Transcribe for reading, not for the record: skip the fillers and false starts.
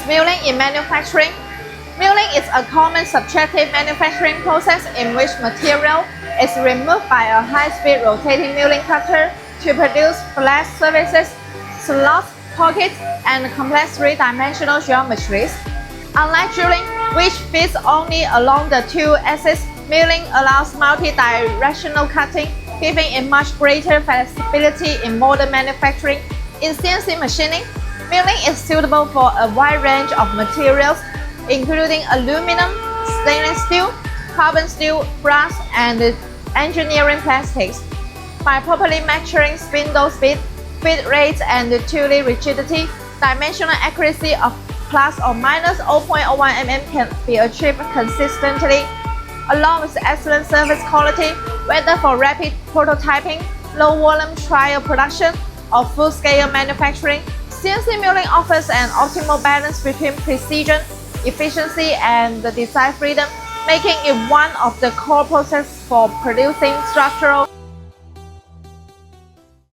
milling in manufacturing? Milling is a common subtractive manufacturing process in which material is removed by a high-speed rotating milling cutter to produce flat surfaces, slots, pockets, and complex three-dimensional geometries. Unlike drilling, which fits only along the two axes, milling allows multi-directional cutting, giving it much greater flexibility in modern manufacturing. In CNC machining, milling is suitable for a wide range of materials, including aluminum, stainless steel, carbon steel, brass, and engineering plastics. By properly measuring spindle speed, feed rates, and tool rigidity, dimensional accuracy of plus or minus 0.01 mm can be achieved consistently. Along with excellent service quality, whether for rapid prototyping, low-volume trial production, or full-scale manufacturing, CNC milling offers an optimal balance between precision, efficiency, and design freedom, making it one of the core processes for producing structural